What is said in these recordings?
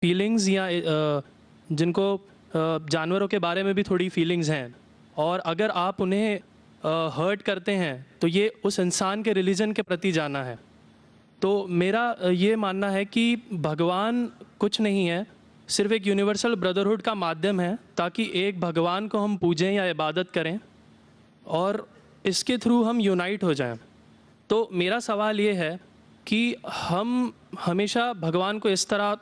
Feelings या जिनको जानवरों के बारे में भी थोड़ी फीलिंग्स हैं, और अगर आप उन्हें हर्ट करते हैं तो ये उस इंसान के रिलीजन के प्रति जाना है। तो मेरा ये मानना है कि भगवान कुछ नहीं है, सिर्फ एक यूनिवर्सल ब्रदरहुड का माध्यम है ताकि एक भगवान को हम पूजें या इबादत करें और इसके थ्रू हम यूनाइट हो जाएं। तो मेरा सवाल ये है कि हम हमेशा भगवान को इस तरह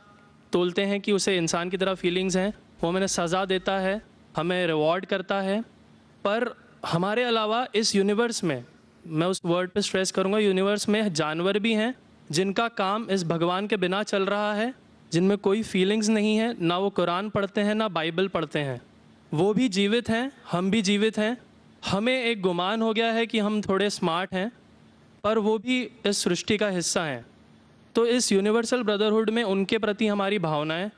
तोलते हैं कि उसे इंसान की तरह फीलिंग्स हैं, वो हमें सज़ा देता है, हमें रिवॉर्ड करता है, पर हमारे अलावा इस यूनिवर्स में, मैं उस वर्ड पे स्ट्रेस करूँगा, यूनिवर्स में जानवर भी हैं जिनका काम इस भगवान के बिना चल रहा है, जिनमें कोई फीलिंग्स नहीं है, ना वो कुरान पढ़ते हैं ना बाइबल पढ़ते हैं। वो भी जीवित हैं, हम भी जीवित हैं। हमें एक गुमान हो गया है कि हम थोड़े स्मार्ट हैं, पर वो भी इस सृष्टि का हिस्सा हैं। तो इस यूनिवर्सल ब्रदरहुड में उनके प्रति हमारी भावनाएं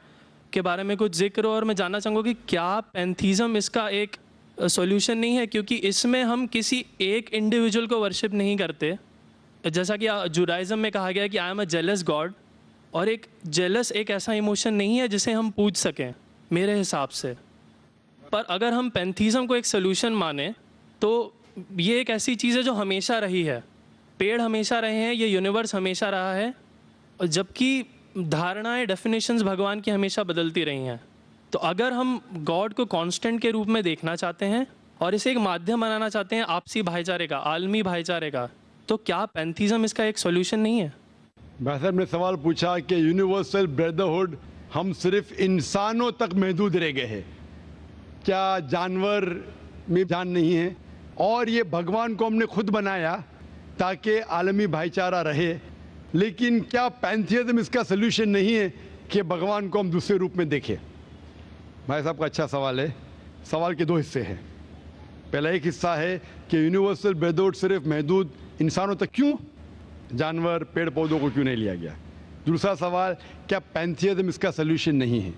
के बारे में कुछ जिक्र, और मैं जानना चाहूँगा कि क्या पैंथीज़म इसका एक सॉल्यूशन नहीं है, क्योंकि इसमें हम किसी एक इंडिविजुअल को वर्शिप नहीं करते। जैसा कि जुडाइज़म में कहा गया है कि I am a jealous God, और एक जेलस एक ऐसा इमोशन नहीं है जिसे हम पूज सकें मेरे हिसाब से। पर अगर हम पैंथीज़म को एक सोल्यूशन माने तो ये एक ऐसी चीज़ है जो हमेशा रही है, पेड़ हमेशा रहे हैं, ये यूनिवर्स हमेशा रहा है, जबकि धारणाएं, डेफिनेशंस भगवान की हमेशा बदलती रही हैं। तो अगर हम गॉड को कांस्टेंट के रूप में देखना चाहते हैं और इसे एक माध्यम बनाना चाहते हैं आपसी भाईचारे का, आलमी भाईचारे का, तो क्या पैंथीज़म इसका एक सॉल्यूशन नहीं है? भाई साहब ने सवाल पूछा कि यूनिवर्सल ब्रदरहुड हम सिर्फ इंसानों तक महदूद रह गए हैं, क्या जानवर में जान नहीं है? और ये भगवान को हमने खुद बनाया ताकि आलमी भाईचारा रहे, लेकिन क्या पैंथीज़म इसका सल्यूशन नहीं है कि भगवान को हम दूसरे रूप में देखें? भाई साहब का अच्छा सवाल है। सवाल के दो हिस्से हैं। पहला एक हिस्सा है कि यूनिवर्सल ब्रदरहुड सिर्फ महदूद इंसानों तक क्यों, जानवर पेड़ पौधों को क्यों नहीं लिया गया? दूसरा सवाल, क्या पैंथीज़म इसका सल्यूशन नहीं है?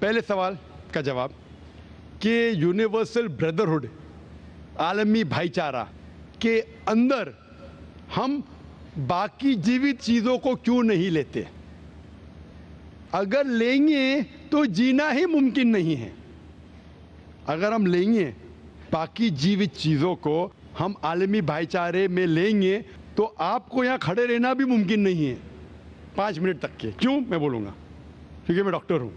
पहले सवाल का जवाब कि यूनिवर्सल ब्रदरहुड, आलमी भाईचारा के अंदर हम बाकी जीवित चीज़ों को क्यों नहीं लेते? अगर लेंगे तो जीना ही मुमकिन नहीं है। अगर हम लेंगे बाकी जीवित चीज़ों को, हम आलमी भाईचारे में लेंगे, तो आपको यहाँ खड़े रहना भी मुमकिन नहीं है 5 मिनट तक के। क्यों? मैं बोलूँगा, क्योंकि मैं डॉक्टर हूँ।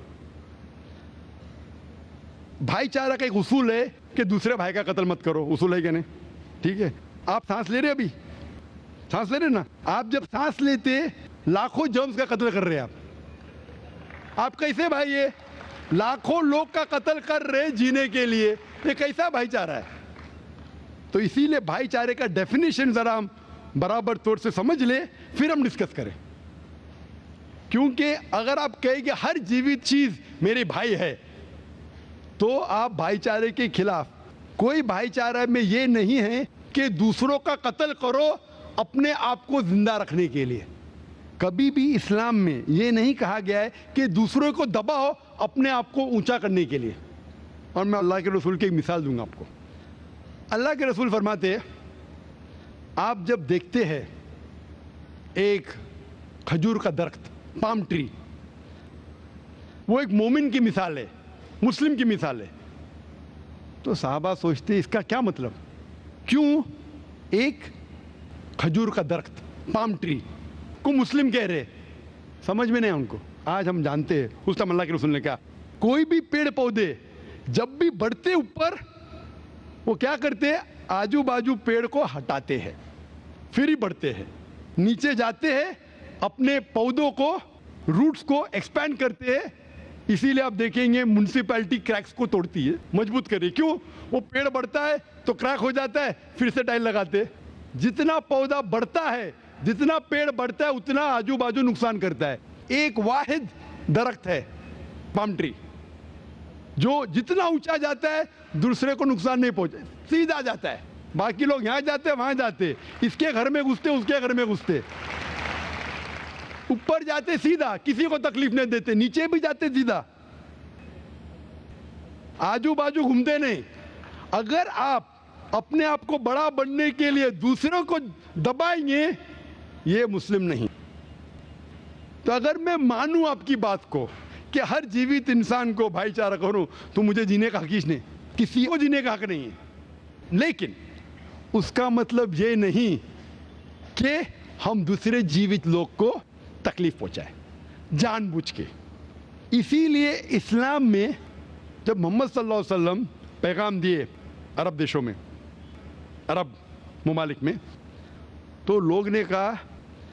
भाईचारा का एक उसूल है कि दूसरे भाई का कत्ल मत करो। उसूल है क्या नहीं? ठीक है। आप सांस ले रहे, अभी सांस ले रहे ना? आप जब सांस लेते लाखों जर्म्स का कत्ल कर रहे हैं आप कैसे भाई? ये लाखों लोग का कत्ल कर रहे जीने के लिए, ये कैसा भाईचारा है? तो इसीलिए भाईचारे का डेफिनेशन जरा हम बराबर तौर से समझ ले, फिर हम डिस्कस करें। क्योंकि अगर आप कहेंगे हर जीवित चीज मेरे भाई है, तो आप भाईचारे के खिलाफ। कोई भाईचारा में ये नहीं है कि दूसरों का कत्ल करो अपने आप को जिंदा रखने के लिए। कभी भी इस्लाम में ये नहीं कहा गया है कि दूसरों को दबाओ अपने आप को ऊंचा करने के लिए। और मैं अल्लाह के रसूल की एक मिसाल दूंगा आपको। अल्लाह के रसूल फरमाते हैं, आप जब देखते हैं एक खजूर का दरख्त, पाम ट्री, वो एक मोमिन की मिसाल है, मुस्लिम की मिसाल है, तो साहबा सोचते इसका क्या मतलब? क्यों एक खजूर का दरख्त, पाम ट्री को मुस्लिम कह रहे? समझ में नहीं उनको। आज हम जानते हैं, उस टाइम अल्लाह के रसूल ने कहा कोई भी पेड़ पौधे जब भी बढ़ते ऊपर, वो क्या करते हैं? आजू बाजू पेड़ को हटाते हैं, फिर ही बढ़ते हैं। नीचे जाते हैं, अपने पौधों को, रूट्स को एक्सपैंड करते हैं। इसीलिए आप देखेंगे म्युनिसिपैलिटी क्रैक्स को तोड़ती है, मजबूत करे। क्यों? वो पेड़ बढ़ता है तो क्रैक हो जाता है, फिर से टाइल लगाते हैं। जितना पौधा बढ़ता है, जितना पेड़ बढ़ता है, उतना आजू बाजू नुकसान करता है। एक वाहिद दरख्त है पाम ट्री, जो जितना ऊंचा जाता है दूसरे को नुकसान नहीं पहुंचे, सीधा जाता है। बाकी लोग यहां जाते हैं, वहां जाते, इसके घर में घुसते, उसके घर में घुसते, ऊपर जाते सीधा, किसी को तकलीफ नहीं देते, नीचे भी जाते सीधा, आजू बाजू घूमते नहीं। अगर आप अपने आप को बड़ा बनने के लिए दूसरों को दबाएंगे, ये मुस्लिम नहीं। तो अगर मैं मानूं आपकी बात को कि हर जीवित इंसान को भाईचारा करूं, तो मुझे जीने का हक ही नहीं, किसी को जीने का हक नहीं है। लेकिन उसका मतलब ये नहीं कि हम दूसरे जीवित लोग को तकलीफ पहुंचाए जानबूझ के। इसीलिए इस्लाम में जब मोहम्मद सल्लल्लाहु अलैहि वसल्लम पैगाम दिए अरब देशों में, अरब ममालिक में, तो लोग ने कहा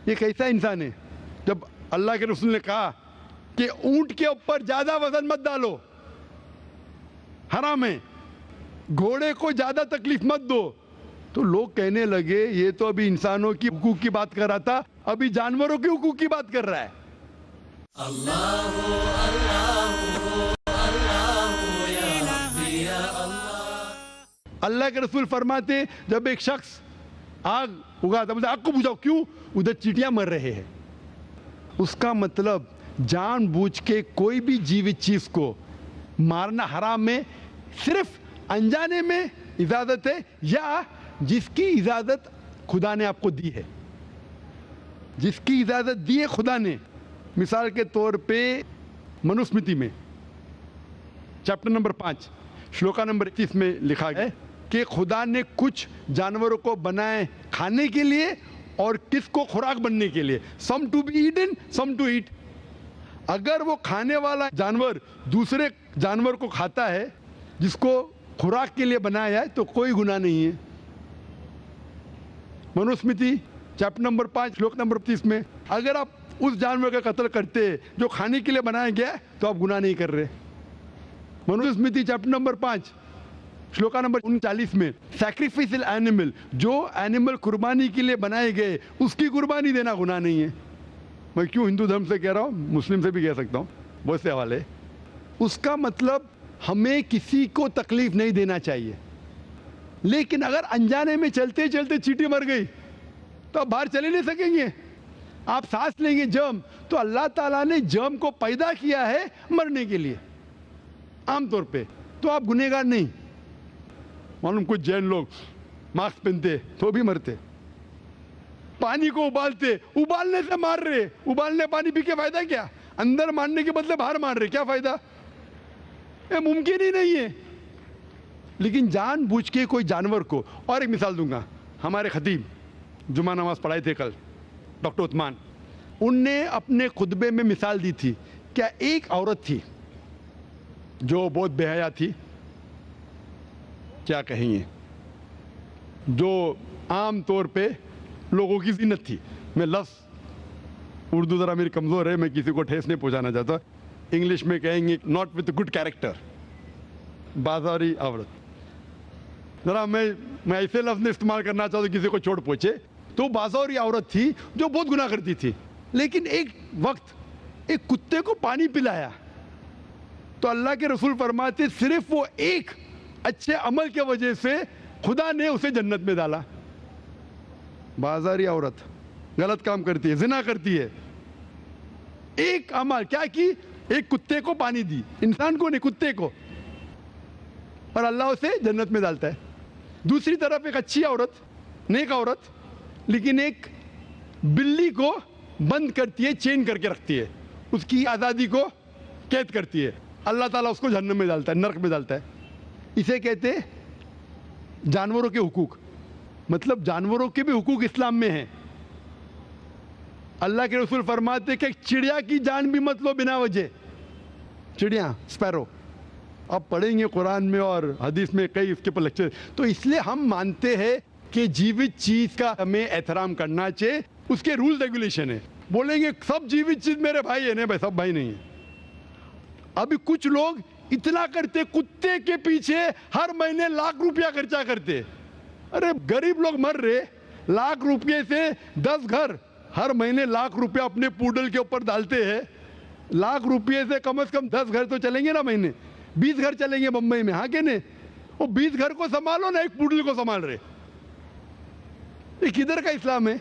ये कैसा इंसान है। जब अल्लाह के रसूल ने कहा कि ऊंट के ऊपर ज्यादा वजन मत डालो, हराम है, घोड़े को ज्यादा तकलीफ मत दो, तो लोग कहने लगे ये तो अभी इंसानों की हुकूक की बात कर रहा था, अभी जानवरों के हुकूक की बात कर रहा है। अल्लाह के रसूल फरमाते जब एक शख्स आग उगाता, बोलते आग को बुझाओ, क्यों? उधर चींटियां मर रहे हैं। उसका मतलब जानबूझ के कोई भी जीवित चीज को मारना हराम है। सिर्फ अनजाने में इजाजत है, या जिसकी इजाजत खुदा ने आपको दी है, जिसकी इजाजत दी है खुदा ने। मिसाल के तौर पे मनुस्मृति में चैप्टर नंबर 5 श्लोका नंबर 31 में लिखा है कि खुदा ने कुछ जानवरों को बनाए खाने के लिए और किसको खुराक बनने के लिए, some to be eaten some to eat. अगर वो खाने वाला जानवर दूसरे जानवर को खाता है जिसको खुराक के लिए बनाया है, तो कोई गुनाह नहीं है। मनुस्मृति चैप्टर नंबर 5 श्लोक नंबर 30 में अगर आप उस जानवर का कत्ल करते जो खाने के लिए बनाया गया है, तो आप गुनाह नहीं कर रहे। Manusmriti chapter number 5 shloka number 39 में सैक्रिफिशियल एनिमल, जो एनिमल कुर्बानी के लिए बनाए गए उसकी कुर्बानी देना गुनाह नहीं है। मैं क्यों हिंदू धर्म से कह रहा हूँ, मुस्लिम से भी कह सकता हूँ, बहुत से हवाले। उसका मतलब हमें किसी को तकलीफ नहीं देना चाहिए। लेकिन अगर अनजाने में चलते चलते चींटी मर गई तो आप बाहर चले नहीं सकेंगे, आप सांस लेंगे जर्म। तो अल्लाह ताला ने जर्म को पैदा किया है मरने के लिए आमतौर पे, तो आप गुनहगार नहीं। मालूम कुछ जैन लोग मास्क पहनते तो भी मरते, पानी को उबालते, उबालने से मार रहे, उबालने पानी पी के फायदा क्या? अंदर मारने के बदले बाहर मार रहे, क्या फायदा? ये मुमकिन ही नहीं है। लेकिन जानबूझ के कोई जानवर को, और एक मिसाल दूंगा, हमारे खतीब जुमा नमाज पढ़ाए थे कल, डॉक्टर उस्मान, उनने अपने खुतबे में मिसाल दी थी। क्या एक औरत थी जो बहुत बेहया थी, क्या कहेंगे, जो आम तौर पे लोगों की जिन्नत थी। मैं लफ्ज़ उर्दू ज़रा मेरी कमज़ोर है, मैं किसी को ठेस नहीं पहुंचाना चाहता। इंग्लिश में कहेंगे नॉट विथ गुड कैरेक्टर, बाजारी औरत। ज़रा मैं ऐसे लफ्ज़ नहीं इस्तेमाल करना चाहता किसी को चोट पहुंचे। तो बाजारी औरत थी जो बहुत गुनाह करती थी, लेकिन एक वक्त एक कुत्ते को पानी पिलाया तो अल्लाह के रसूल फरमाते सिर्फ वो एक अच्छे अमल के वजह से खुदा ने उसे जन्नत में डाला। बाजारी औरत गलत काम करती है, जिना करती है, एक अमल क्या की, एक कुत्ते को पानी दी, इंसान को नहीं कुत्ते को, और अल्लाह उसे जन्नत में डालता है। दूसरी तरफ एक अच्छी औरत, नेक औरत, लेकिन एक बिल्ली को बंद करती है, चेन करके रखती है, उसकी आज़ादी को कैद करती है, अल्लाह ताला उसको जहन्नम में डालता है, नरक में डालता है। इसे कहते हैं जानवरों के हुकूक। मतलब जानवरों के भी हुकूक इस्लाम में हैं। अल्लाह के रसूल फरमाते कि चिड़िया की जान भी मत लो बिना वजह। चिड़िया, स्पैरो, आप पढ़ेंगे कुरान में और हदीस में कई इसके पर लेक्चर। तो इसलिए हम मानते हैं कि जीवित चीज का हमें एहतराम करना चाहिए, उसके रूल रेगुलेशन है। बोलेंगे सब जीवित चीज मेरे भाई है, नहीं भाई, सब भाई नहीं है। अभी कुछ लोग इतना करते, कुत्ते के पीछे हर महीने लाख रुपया खर्चा करते। अरे गरीब लोग मर रहे, लाख रुपये से 10 घर हर महीने लाख रुपया अपने पूडल के ऊपर डालते हैं। लाख रुपये से कम 10 घर तो चलेंगे ना महीने, 20 घर चलेंगे बंबई में, हाँ के नहीं? वो 20 घर को संभालो ना, एक पूडल को संभाल रहे। ये किधर का इस्लाम है?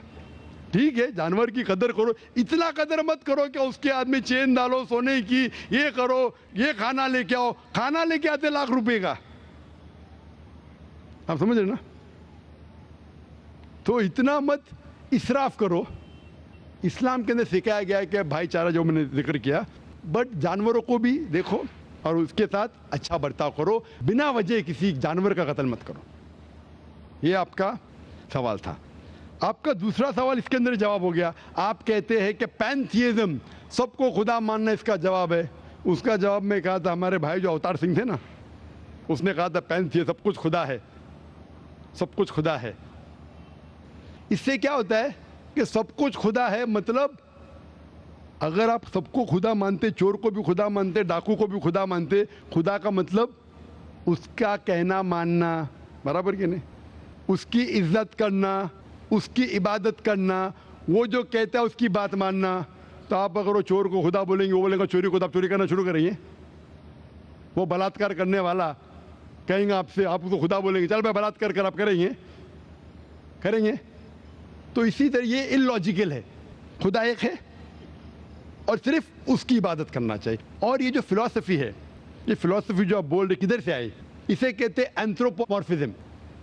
ठीक है, जानवर की कदर करो, इतना कदर मत करो कि उसके हाथ में चेन डालो सोने की, ये करो, ये खाना लेके आओ। खाना लेके आते लाख रुपए का, आप समझ रहे ना? तो इतना मत इसराफ करो, इस्लाम के अंदर सिखाया गया है कि भाईचारा जो मैंने जिक्र किया, बट जानवरों को भी देखो और उसके साथ अच्छा बर्ताव करो, बिना वजह किसी जानवर का कत्ल मत करो। ये आपका सवाल था। आपका दूसरा सवाल इसके अंदर जवाब हो गया। आप कहते हैं कि पैंथियज्म, सबको खुदा मानना इसका जवाब है। उसका जवाब में कहा था, हमारे भाई जो अवतार सिंह थे ना, उसने कहा था पैंथियज्म, सब कुछ खुदा है, सब कुछ खुदा है। इससे क्या होता है कि सब कुछ खुदा है, मतलब अगर आप सबको खुदा मानते, चोर को भी खुदा मानते, डाकू को भी खुदा मानते, खुदा का मतलब उसका कहना मानना, बराबर कि नहीं, उसकी इज्जत करना, उसकी इबादत करना, वो जो कहता है उसकी बात मानना। तो आप अगर वो चोर को खुदा बोलेंगे, वो बोलेगा चोरी को, तो आप चोरी करना शुरू करेंगे। वो बलात्कार करने वाला कहेंगे आपसे, आप उसको खुदा बोलेंगे, चल मैं बलात्कार कर, आप करेंगे? करेंगे? तो इसी तरह ये इलॉजिकल है। खुदा एक है और सिर्फ उसकी इबादत करना चाहिए। और ये जो फिलॉसफी है, ये फिलॉसफी जो आप बोल रहे किधर से आई, इसे कहते हैं एंथ्रोपोमॉर्फिज्म।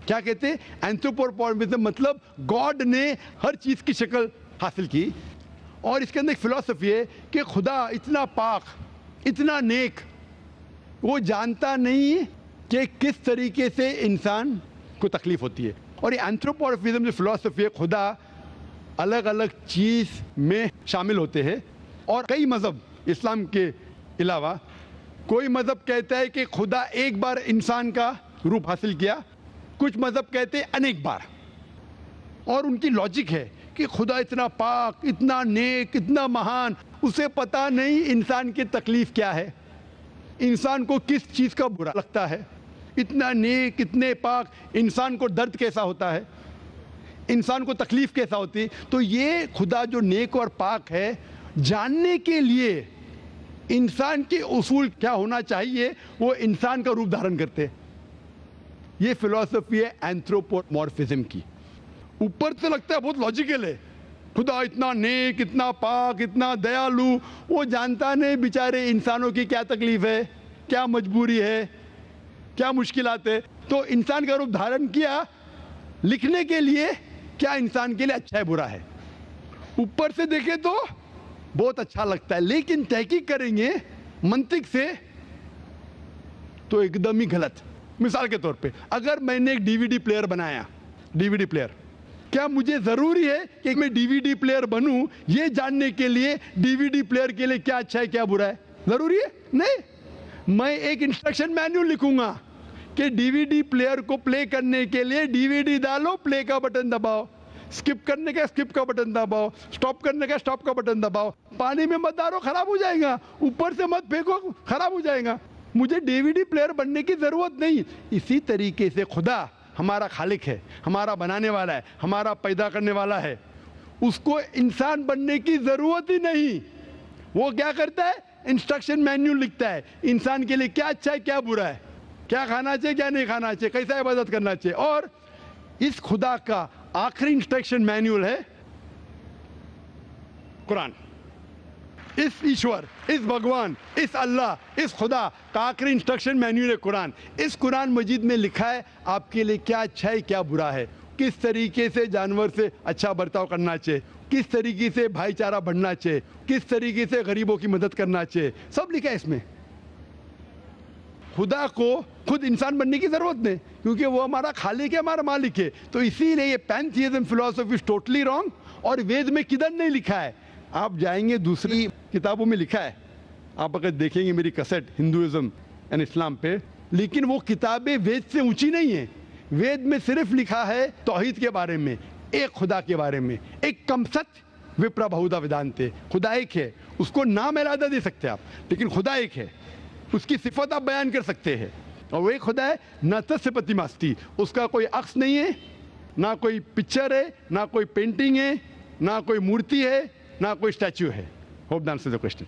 क्या कहते हैं? एंथ्रोपोमॉर्फिज्म, मतलब गॉड ने हर चीज की शक्ल हासिल की। और इसके अंदर एक फिलॉसफी है कि खुदा इतना पाक, इतना नेक, वो जानता नहीं कि किस तरीके से इंसान को तकलीफ होती है। और ये एंथ्रोपोमॉर्फिज्म जो फिलॉसफी है, खुदा अलग अलग चीज में शामिल होते हैं। और कई मजहब, इस्लाम के अलावा कोई मजहब कहता है कि खुदा एक बार इंसान का रूप हासिल किया, कुछ मजहब कहते हैं अनेक बार। और उनकी लॉजिक है कि खुदा इतना पाक, इतना नेक, इतना महान, उसे पता नहीं इंसान की तकलीफ क्या है, इंसान को किस चीज का बुरा लगता है। इतना नेक, इतने पाक, इंसान को दर्द कैसा होता है, इंसान को तकलीफ कैसा होती है। तो ये खुदा जो नेक और पाक है, जानने के लिए इंसान के उसूल क्या होना चाहिए, वो इंसान का रूप धारण करते हैं। ये फिलॉसफी है एंथ्रोपोमॉर्फिज्म की। ऊपर से लगता है बहुत लॉजिकल है, खुदा इतना नेक, इतना पाक, इतना दयालु, वो जानता नहीं बेचारे इंसानों की क्या तकलीफ है, क्या मजबूरी है, क्या मुश्किलात है। तो इंसान का रूप धारण किया लिखने के लिए, क्या इंसान के लिए अच्छा है बुरा है। ऊपर से देखे तो बहुत अच्छा लगता है, लेकिन तहकीक करेंगे मंतिक से तो एकदम ही गलत। मिसाल के तौर पे, अगर मैंने एक डीवीडी प्लेयर बनाया, डीवीडी प्लेयर, क्या मुझे जरूरी है कि मैं डीवीडी प्लेयर बनूं ये जानने के लिए डीवीडी प्लेयर के लिए क्या अच्छा है क्या बुरा है? जरूरी है? नहीं। मैं एक इंस्ट्रक्शन मैन्युअल लिखूंगा कि डीवीडी प्लेयर को प्ले करने के लिए डीवीडी डालो, प्ले का बटन दबाओ, स्किप करने का स्किप का बटन दबाओ, स्टॉप करने का स्टॉप का बटन दबाओ, पानी में मत डालो खराब हो जाएगा, ऊपर से मत फेंको खराब हो जाएगा। मुझे डीवीडी प्लेयर बनने की जरूरत नहीं। इसी तरीके से खुदा हमारा खालिक है, हमारा बनाने वाला है, हमारा पैदा करने वाला है, उसको इंसान बनने की जरूरत ही नहीं। वो क्या करता है? इंस्ट्रक्शन मैन्युअल लिखता है, इंसान के लिए क्या अच्छा है क्या बुरा है, क्या खाना चाहिए क्या नहीं खाना चाहिए, कैसा इबादत करना चाहिए। और इस खुदा का आखिरी इंस्ट्रक्शन मैन्युअल है कुरान। इस ईश्वर, इस भगवान, इस अल्लाह, इस खुदा का आखिरी इंस्ट्रक्शन मैन्युअल है कुरान। इस कुरान मजीद में लिखा है आपके लिए क्या अच्छा है क्या बुरा है, किस तरीके से जानवर से अच्छा बर्ताव करना चाहिए, किस तरीके से भाईचारा बढ़ना चाहिए, किस तरीके से गरीबों की मदद करना चाहिए, सब लिखा है इसमें। खुदा को खुद इंसान बनने की जरूरत नहीं, क्योंकि वो हमारा खालिक है, हमारा मालिक है। तो इसीलिए ये पैंथियज्म फिलॉसफी इज टोटली रॉन्ग। और वेद में किधर नहीं लिखा है, आप जाएंगे दूसरी किताबों में लिखा है, आप अगर देखेंगे मेरी कैसेट हिंदुइज्म एंड इस्लाम पे, लेकिन वो किताबें वेद से ऊंची नहीं है। वेद में सिर्फ लिखा है तौहीद के बारे में, एक खुदा के बारे में, एक कमसत विप्रा बहुधा वेदांते, खुदा एक है, उसको नाम अलहदा दे सकते हैं आप, लेकिन खुदा एक है, उसकी सिफत आप बयान कर सकते हैं। और वो एक खुदा है न तस्य प्रतिमास्ति, उसका कोई अक्स नहीं है, ना कोई पिक्चर है, ना कोई पेंटिंग है, ना कोई मूर्ति है, ना कोई स्टैच्यू है। Hope that answers the question.